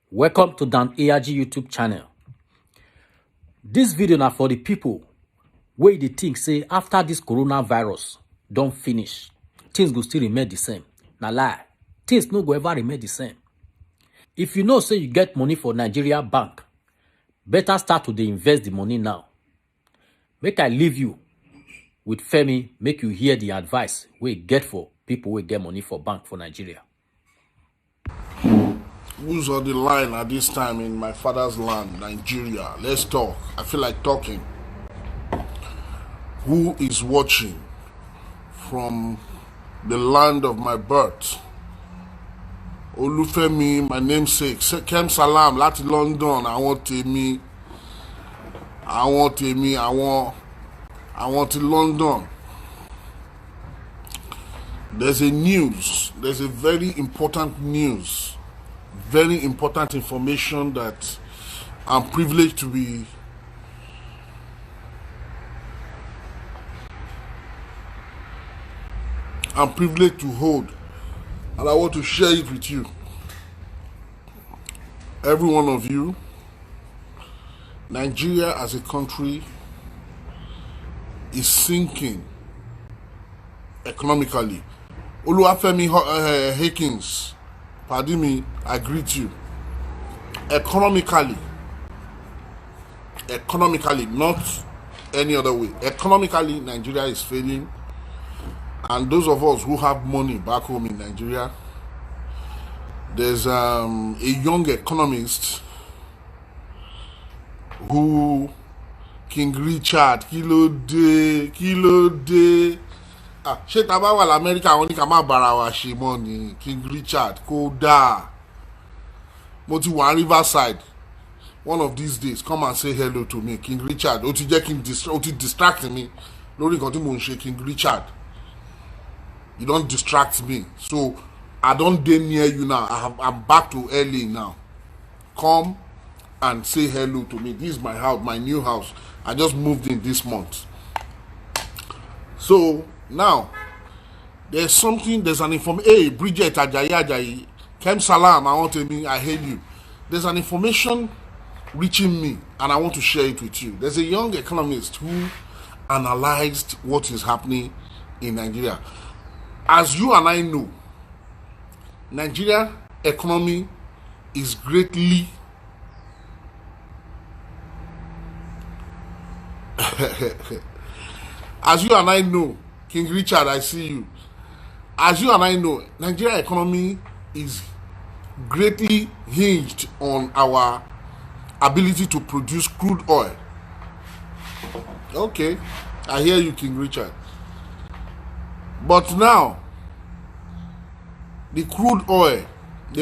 Welcome to Dan ARG YouTube channel. This video now for the people where they think say after this coronavirus don't finish, things go still remain the same. Now lie, things no go ever remain the same. If you know say you get money for Nigeria bank, better start to dey invest the money now. Make I leave you with Femi, make you hear the advice we get for people who get money for bank for Nigeria. Who's on the line at this time in my father's land, Nigeria? Let's talk. I feel like talking. Who is watching from the land of my birth? Olufemi, my namesake. Kem Salam, láti London. I want to London. There's a very important news. Very important information that I'm privileged to be hold, and I want to share it with you. Every one of you. Nigeria as a country is sinking economically. Oluwafemi Hakins, pardon me, I greet you. Economically, not any other way. Economically, Nigeria is failing. And those of us who have money back home in Nigeria, there's a young economist who, King Richard, kilo de. Ṣé tá bá wà l'Amẹ́ríkà wọ́n ní ká má bára wa ṣe mọ́ ni King Richard kódà. Mo ti wà Riverside. One of these days, come and say hello to me, King Richard. Ó ti jẹ́ kí n distract me lórí nǹkan tí mo ń ṣe, King Richard. You don't distract me. So I don't dey near you now. I'm back to LA now. Come and say hello to me. This is my house, my new house. I just moved in this month. So now there's an information. Hey, Bridget Ajayi, Kem Salam, I hail you. There's an information reaching me and I want to share it with you. There's a young economist who analyzed what is happening in Nigeria. As you and I know, Nigeria economy is greatly as you and I know, King Richard, I see you. As you and I know, Nigeria economy is greatly hinged on our ability to produce crude oil. Okay, I hear you, King Richard. But now, the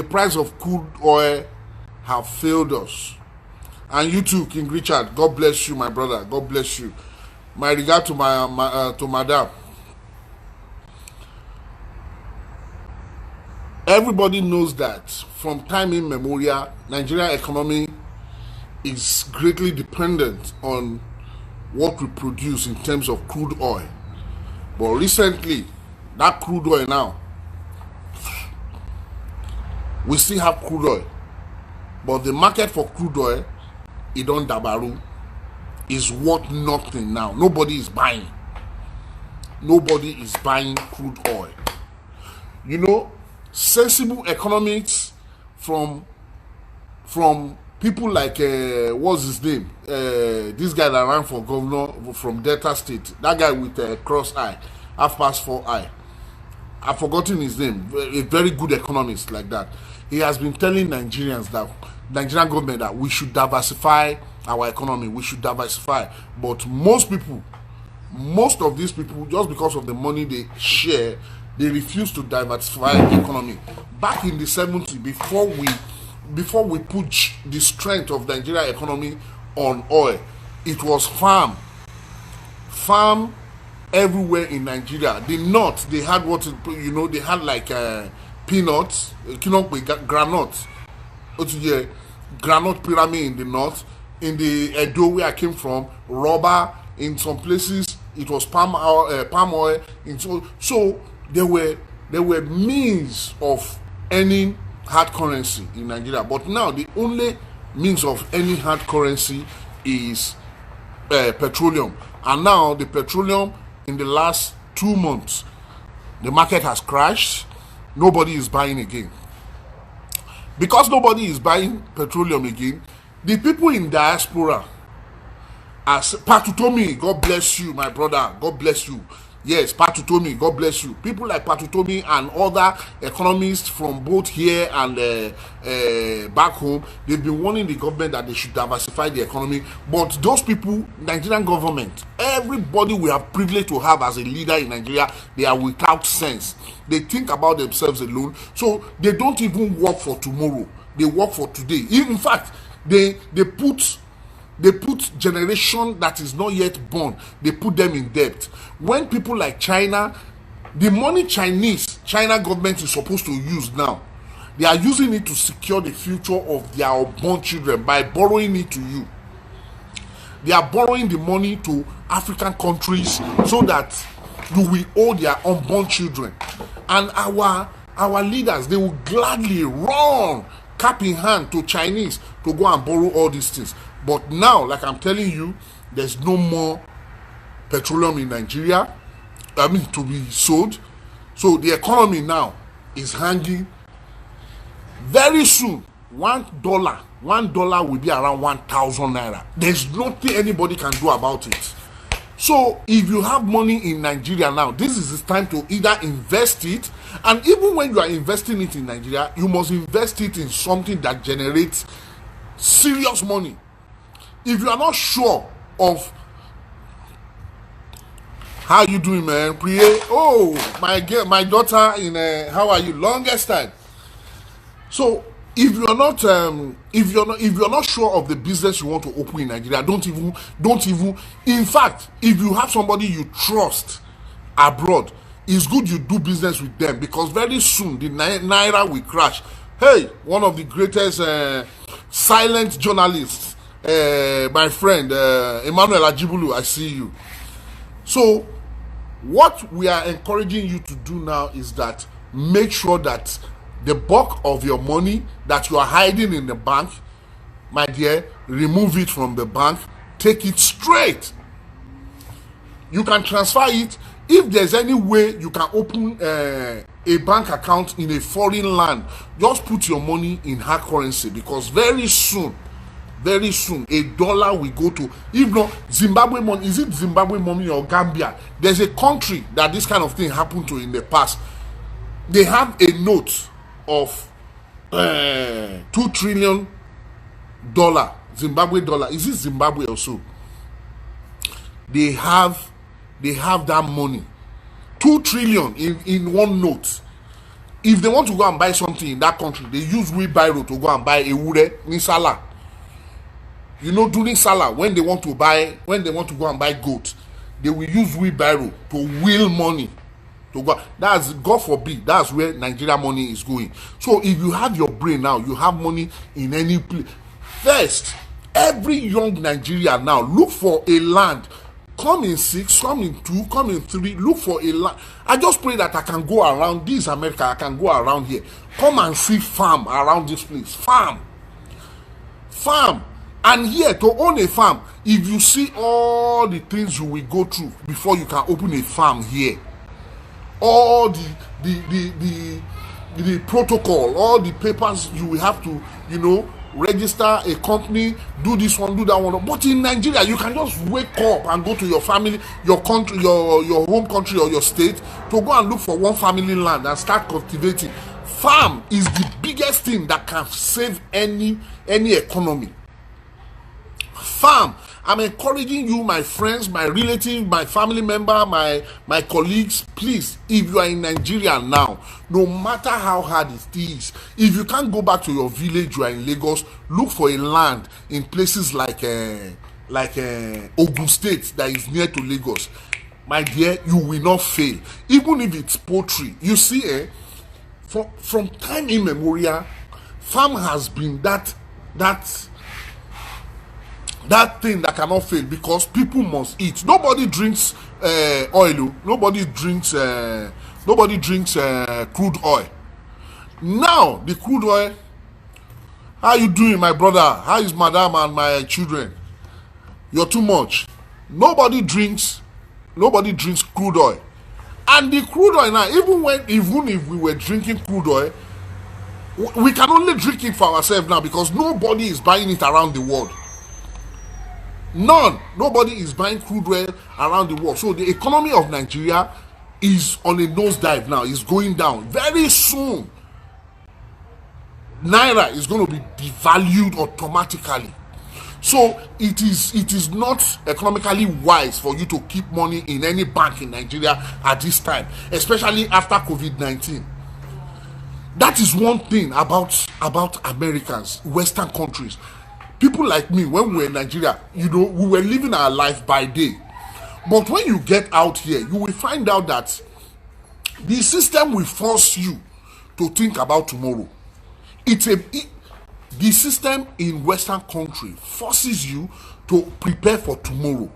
price of crude oil have failed us. And you too, King Richard, God bless you, my brother. God bless you. My regard to to Madam. Everybody knows that from time immemorial, Nigeria economy is greatly dependent on what we produce in terms of crude oil. But recently, that crude oil now, we still have crude oil. But the market for crude oil, it don't dabaru, is worth nothing now. Nobody is buying. Nobody is buying crude oil. You know, sensible economics from people like what's his name? This guy that ran for governor from Delta State. That guy with cross eye, half past 4 eye. I've forgotten his name. A very good economist like that. He has been telling Nigerians that Nigerian government that we should diversify our economy. We should diversify. But most of these people, just because of the money they share, they refuse to diversify the economy. Back in the 70s, before we put the strength of the Nigeria economy on oil, it was farm everywhere in Nigeria. The north, they had they had like peanuts, granite, granite pyramid in the north. In the Edo where I came from, rubber. In some places it was palm oil. So there were means of earning hard currency in Nigeria. But now the only means of any hard currency is petroleum. And now the petroleum, in the last 2 months, the market has crashed. Nobody is buying again. Because nobody is buying petroleum again, the people in diaspora, as Patutomi, God bless you, my brother, God bless you. Yes, Patutomi, God bless you. People like Patutomi and other economists from both here and back home, they've been warning the government that they should diversify the economy. But those people, Nigerian government, everybody we have privilege to have as a leader in Nigeria, they are without sense. They think about themselves alone. So they don't even work for tomorrow. They work for today. In fact, they put generation that is not yet born, they put them in debt. When people like China, the money China government is supposed to use now, they are using it to secure the future of their unborn children by borrowing it to you. They are borrowing the money to African countries so that you will owe their unborn children. And our leaders, they will gladly run cap in hand to Chinese to go and borrow all these things. But now, like I'm telling you, there's no more petroleum in Nigeria, to be sold. So the economy now is hanging. Very soon, $1 will be around 1,000 naira. There's nothing anybody can do about it. So if you have money in Nigeria now, this is the time to either invest it, and even when you are investing it in Nigeria, you must invest it in something that generates serious money. If you are not sure of how you doing, man, Priye, oh my girl, my daughter in how are you? Longest time. So if you're not sure of the business you want to open in Nigeria, don't even. In fact, if you have somebody you trust abroad, it's good you do business with them, because very soon the naira will crash. Hey, one of the greatest silent journalists, my friend Emmanuel Ajibulu, I see you. So what we are encouraging you to do now is that make sure that the bulk of your money that you are hiding in the bank, my dear, remove it from the bank, take it straight. You can transfer it. If there's any way you can open a bank account in a foreign land, just put your money in hard currency, because very soon a dollar will go to, if not Zimbabwe money, is it Zimbabwe money or Gambia? There's a country that this kind of thing happened to in the past. They have a note of $2 trillion Zimbabwe dollar. Is it Zimbabwe also? They have that money, 2 trillion in one note. If they want to go and buy something in that country, they use wheelbarrow to go and buy ewure in Salah. You know, during Salah, when they want to go and buy goat, they will use wheelbarrow to wheel money to go. That's, God forbid, that's where Nigeria money is going. So if you have your brain now, you have money in any place. First, every young Nigerian now, look for a land. Come in 6, come in 2, come in 3, look for a land. I just pray that I can go around this America, I can go around here. Come and see farm around this place. Farm. And here, to own a farm, if you see all the things you will go through before you can open a farm here, all the protocol, all the papers you will have to, register a company, do this one, do that one. But in Nigeria, you can just wake up and go to your family, your country, your home country or your state, to go and look for one family land and start cultivating. Farm is the biggest thing that can save any economy. Farm. I'm encouraging you, my friends, my relatives, my family member, my colleagues, please, if you are in Nigeria now, no matter how hard it is, if you can't go back to your village, you are in Lagos, look for a land in places like Ogun State that is near to Lagos. My dear, you will not fail. Even if it's poultry. You see, from time immemorial, farm has been that thing that cannot fail, because people must eat. Nobody drinks oil. Nobody drinks crude oil. Now the crude oil, how you doing, my brother? How is madam and my children? You're too much. Nobody drinks crude oil. And the crude oil now, even if we were drinking crude oil, we can only drink it for ourselves now because nobody is buying it around the world. Nobody is buying crude oil around the world. So the economy of Nigeria is on a nosedive now. It's going down. Very soon, Naira is going to be devalued automatically. So it is not economically wise for you to keep money in any bank in Nigeria at this time, especially after COVID-19. That is one thing about Americans, Western countries. People like me, when we were in Nigeria, we were living our life by day. But when you get out here, you will find out that the system will force you to think about tomorrow. The system in Western country forces you to prepare for tomorrow.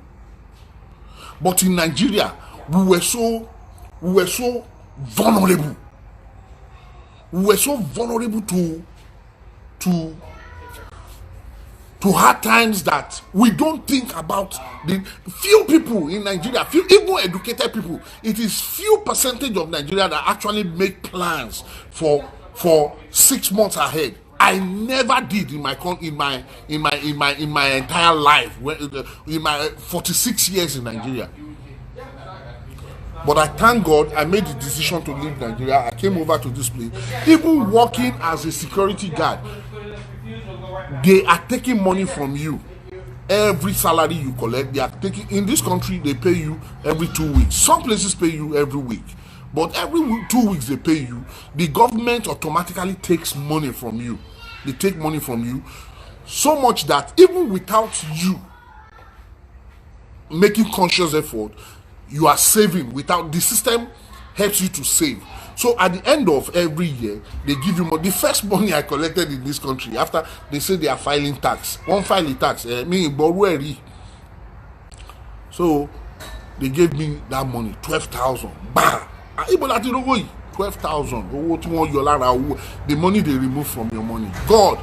But in Nigeria, we were so vulnerable. We were so vulnerable to hard times that we don't think about the few people in Nigeria, even educated people. It is few percentage of Nigeria that actually make plans for 6 months ahead. I never did in my entire life, in my 46 years in Nigeria. But I thank God I made the decision to leave Nigeria. I came over to this place. Even working as a security guard, they are taking money from you. Every salary you collect, they are taking. In this country, they pay you every 2 weeks. Some places pay you every week. But every 2 weeks they pay you, the government automatically takes money from you. They take money from you so much that even without you making conscious effort, you are saving. Without the system helps you to save. So at the end of every year, they give you money. The first money I collected in this country, after they say they are filing tax, one filing tax, so they gave me that money, 12,000. Bah! 12,000. The money they remove from your money. God.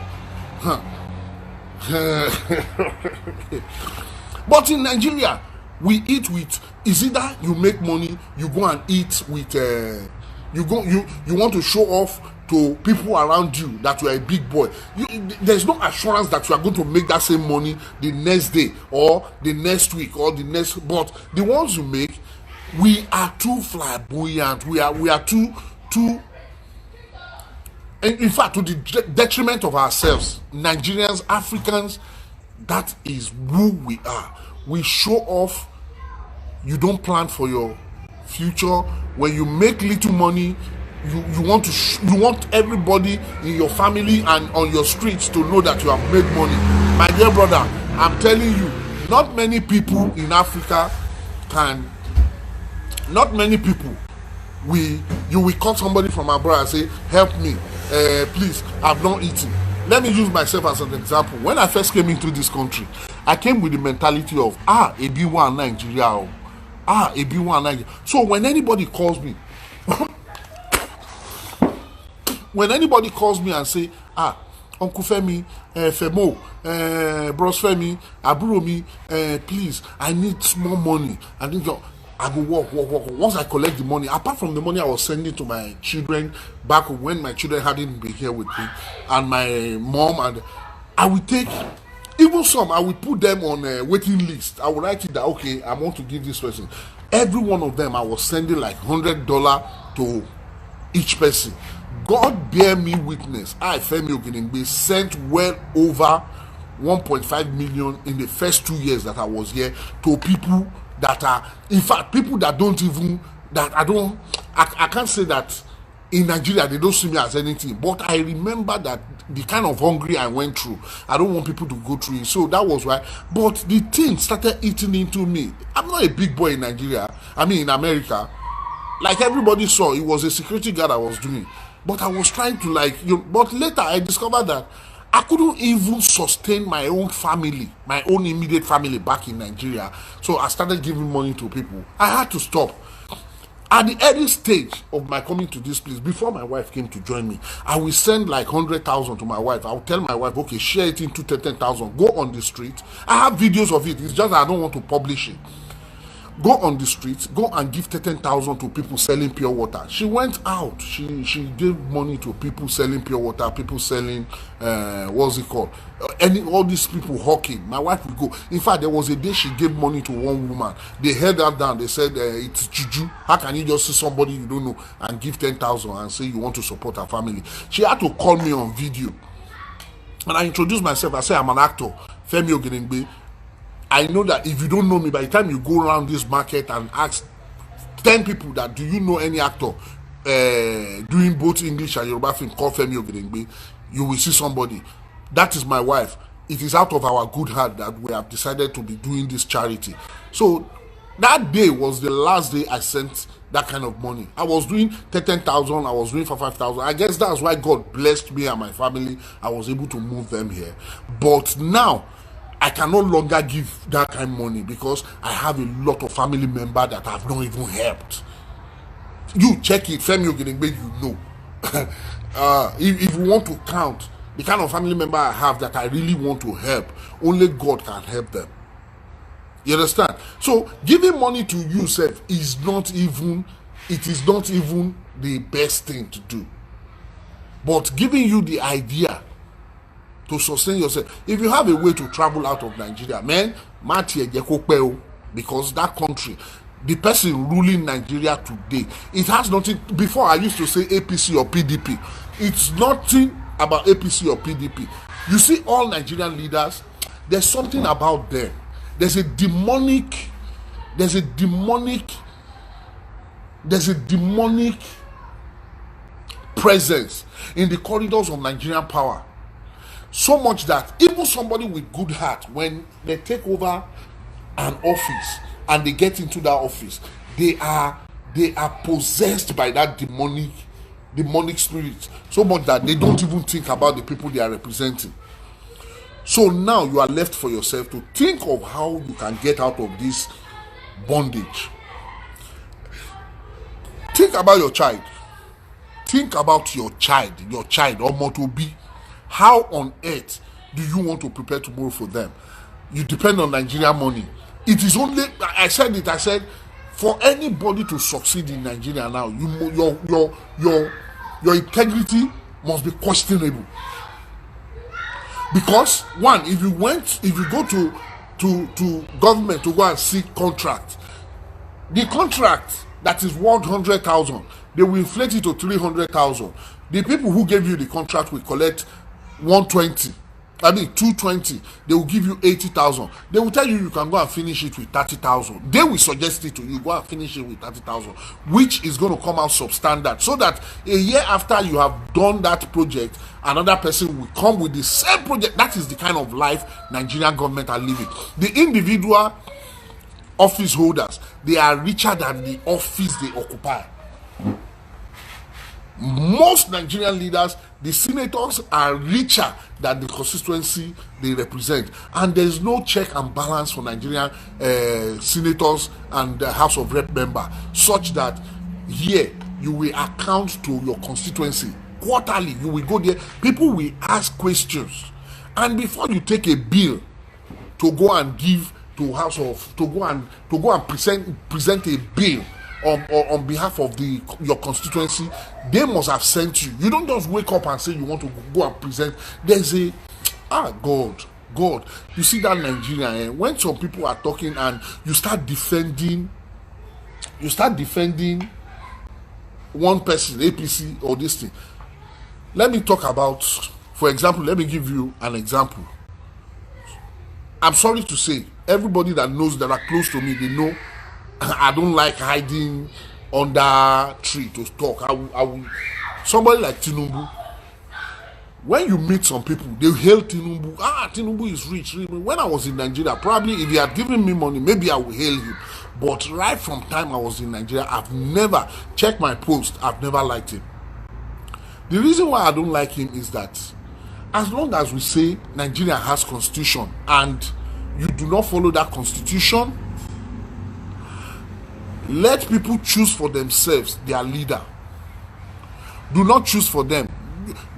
But in Nigeria, we eat with, is either you make money, you go and eat with you want to show off to people around you that you are a big boy. There's no assurance that you are going to make that same money the next day or the next week or the next. But the ones you make, we are too flamboyant. We are too. In fact, to the detriment of ourselves, Nigerians, Africans. That is who we are. We show off. You don't plan for your future. When you make little money, you want everybody in your family and on your streets to know that you have made money. My dear brother, I'm telling you, not many people in Africa can. Not many people. You will call somebody from abroad and say, "Help me, please. I've not eaten." Let me use myself as an example. When I first came into this country, I came with the mentality of Ebi-1 Nigeria. Ebi-1 Nigeria. So when anybody calls me, and say, Uncle Femi, Femo, Bros Femi, Aburo mi, please, I need small money. I go work. Once I collect the money, apart from the money I was sending to my children back when my children hadn't been here with me, and my mom, and I will take even some. I will put them on a waiting list. I will write it that okay, I want to give this person. Every one of them, I was sending like $100 to each person. God bear me witness. I, Femi Ogenengbe, sent well over 1.5 million in the first 2 years that I was here to people that are, in fact, people that don't even, that I can't say that in Nigeria they don't see me as anything, but I remember that the kind of hungry I went through, I don't want people to go through it. So that was why. But the thing started eating into me. I'm not a big boy in Nigeria, in America. Like everybody saw, it was a security guard I was doing, but I was trying to but later I discovered that I couldn't even sustain my own family, my own immediate family back in Nigeria. So I started giving money to people. I had to stop. At the early stage of my coming to this place, before my wife came to join me, I will send like 100,000 to my wife. I will tell my wife, okay, share it into 10,000. Go on the street. I have videos of it. It's just that I don't want to publish it. Go on the streets, go and give 10,000 to people selling pure water. She went out. She gave money to people selling pure water, people selling what's it called? All these people hawking. My wife would go. In fact, there was a day she gave money to one woman. They held her down. They said it's juju. How can you just see somebody you don't know and give 10,000 and say you want to support her family? She had to call me on video, and I introduced myself. I said I'm an actor, Femi Ogedengbe. I know that if you don't know me, by the time you go around this market and ask 10 people that do you know any actor doing both English and Yoruba film called Femi Ogedengbe, you will see somebody. That is my wife. It is out of our good heart that we have decided to be doing this charity. So that day was the last day I sent that kind of money. I was doing 10,000, I was doing for 5,000. I guess that's why God blessed me and my family. I was able to move them here. But now I can no longer give that kind of money because I have a lot of family members that have not even helped. You check it, Femi Ogedengbe, you know. If you want to count the kind of family member I have that I really want to help, only God can help them. You understand? So giving money to yourself is not even the best thing to do. But giving you the idea to sustain yourself. If you have a way to travel out of Nigeria, man, because that country, the person ruling Nigeria today, it has nothing. Before I used to say APC or PDP. It's nothing about APC or PDP. You see all Nigerian leaders, there's something about them. There's a demonic presence in the corridors of Nigerian power. So much that even somebody with good heart, when they take over an office and they get into that office, they are possessed by that demonic spirit. So much that they don't even think about the people they are representing. So now you are left for yourself to think of how you can get out of this bondage. Think about your child. Think about your child, or more to be. How on earth do you want to prepare tomorrow for them? You depend on Nigerian money. It is only, I said, for anybody to succeed in Nigeria now, your integrity must be questionable. Because one, if you go to government to go and seek contract, the contract that is worth 100,000, they will inflate it to 300,000. The people who gave you the contract will collect 220. They will give you 80,000. They will tell you can go and finish it with 30,000. They will suggest it to you, go and finish it with 30,000, which is going to come out substandard, so that a year after you have done that project, another person will come with the same project. That is the kind of life Nigerian government are living. The individual office holders, they are richer than the office they occupy. Most Nigerian leaders, the senators, are richer than the constituency they represent, and there is no check and balance for Nigerian senators and House of Rep member, such that here you will account to your constituency quarterly. You will go there, people will ask questions, and before you take a bill to go and give to to go and present a bill on behalf of your constituency, they must have sent you. You don't just wake up and say you want to go and present. There's a God. You see that Nigeria, when some people are talking and you start defending one person, APC or this thing. Let me talk about, for example, let me give you an example. I'm sorry to say, everybody that knows, that are close to me, they know I don't like hiding under tree to talk. I will somebody like Tinubu. When you meet some people, they hail Tinubu. Tinubu is rich. When I was in Nigeria, probably if he had given me money, maybe I would hail him. But right from time I was in Nigeria, I've never checked my post. I've never liked him. The reason why I don't like him is that as long as we say Nigeria has constitution and you do not follow that constitution, Let people choose for themselves their leader. Do not choose for them.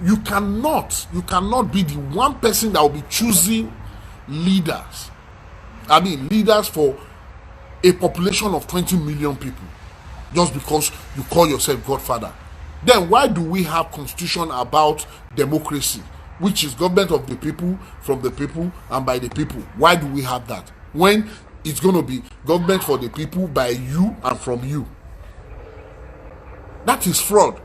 You cannot be the one person that will be choosing leaders. I mean, leaders for a population of 20 million people just because you call yourself Godfather. Then why do we have constitution about democracy, which is government of the people, from the people, and by the people? Why do we have that when it's going to be government for the people, by you, and from you? That is fraud.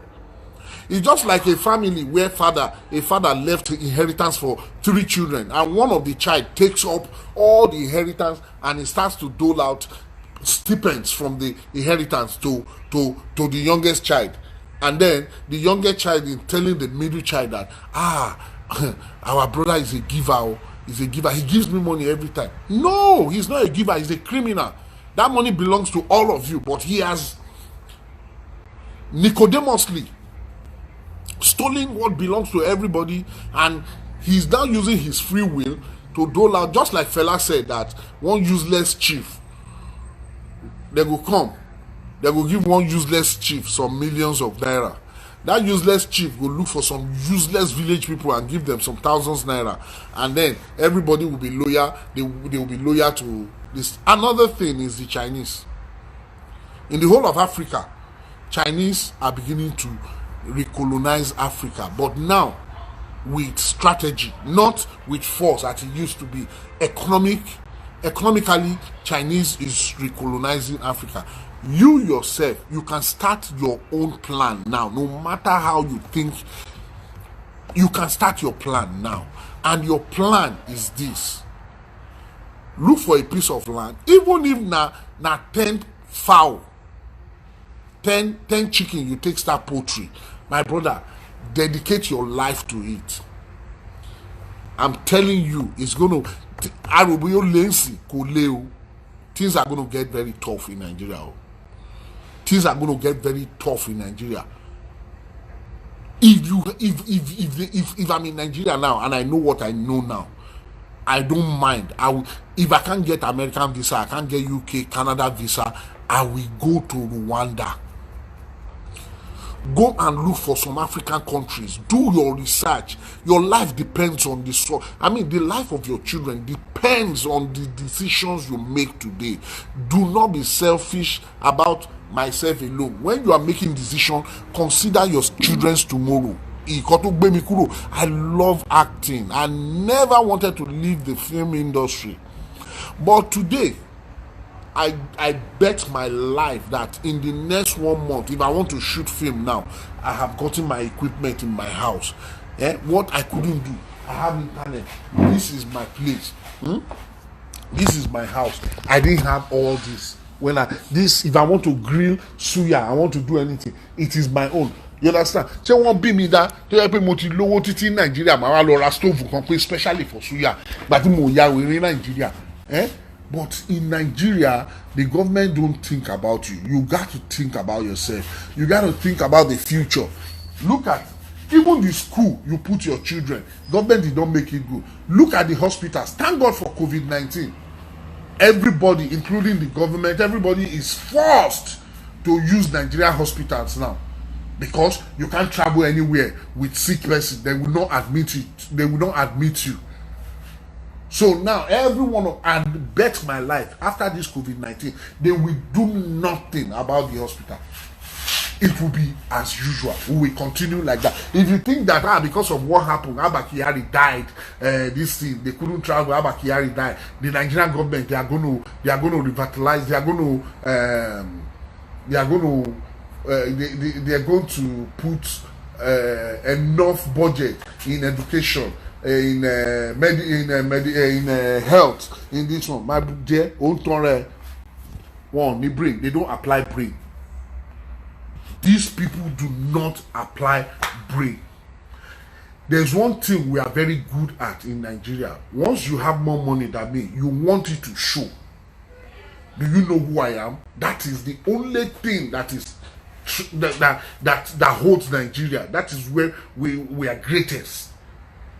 It's just like a family where a father left inheritance for 3 children, and one of the child takes up all the inheritance and he starts to dole out stipends from the inheritance to the youngest child. And then the youngest child is telling the middle child that, our brother is a giver. He's a giver. He gives me money every time. No, he's not a giver. He's a criminal. That money belongs to all of you, but he has Nicodemously stolen what belongs to everybody, and he's now using his free will to dole out. Just like Fela said that one useless chief, they will come, they will give one useless chief some millions of naira. That useless chief will look for some useless village people and give them some thousands naira, and then everybody will be loyal. They will be loyal to this. Another thing is the Chinese. In the whole of Africa, Chinese are beginning to recolonize Africa, but now with strategy, not with force as it used to be. Economically, Chinese is recolonizing Africa. You yourself, you can start your own plan now. No matter how you think, you can start your plan now. And your plan is this: look for a piece of land, even if na 10 fowl, 10 chicken, you take start poultry. My brother, dedicate your life to it. I'm telling you, it's going to, things are going to get very tough in Nigeria. Things are going to get very tough in Nigeria. If I'm in Nigeria now and I know what I know now, I don't mind. If I can't get American visa, I can't get UK, Canada visa, I will go to Rwanda. Go and look for some African countries. Do your research. Your life depends on this. I mean, the life of your children depends on the decisions you make today. Do not be selfish about myself alone. When you are making decisions, consider your children's tomorrow. I love acting. I never wanted to leave the film industry. But today, I bet my life that in the next 1 month, if I want to shoot film now, I have gotten my equipment in my house. What I couldn't do, I have internet. This is my place. This is my house. I didn't have all this. If I want to grill suya, I want to do anything, it is my own. You understand? Ṣé wọ́n bí mi dá tó yẹ pé mo ti lówó títí Nàìjíríà màá wá lọ ra stove kan pé especially for suya gbàtí mo ya wèrè Nàìjíríà. But in Nigeria, the government don't think about you. You got to think about yourself. You got to think about the future. Look at even the school you put your children. Government did not make it good. Look at the hospitals. Thank God for COVID-19. Everybody, including the government, everybody is forced to use Nigerian hospitals now. Because you can't travel anywhere with sick person. They will not admit you. They will not admit you. So now everyone, and bet my life, after this COVID-19, they will do nothing about the hospital. It will be as usual. We will continue like that. If you think that because of what happened, Abba Kyari died, this thing, they couldn't travel, Abba Kyari died, the Nigerian government, they are going to revitalize, they are going to put enough budget in education, in health, in this one. My dear, they don't apply brain. These people do not apply brain. There's one thing we are very good at in Nigeria. Once you have more money than me, you want it to show. Do you know who I am? That is the only thing that is that holds Nigeria. That is where we are greatest.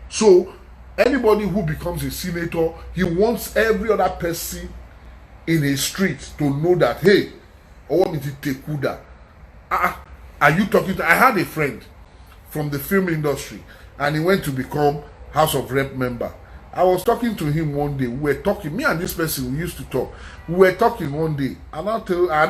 So anybody who becomes a senator, he wants every other person in a street to know that, hey, Or what it take Kuda? Are you talking to? I had a friend from the film industry, and he went to become House of Rep member. I was talking to him one day. We were talking. Me and this person, we used to talk. We were talking one day, and I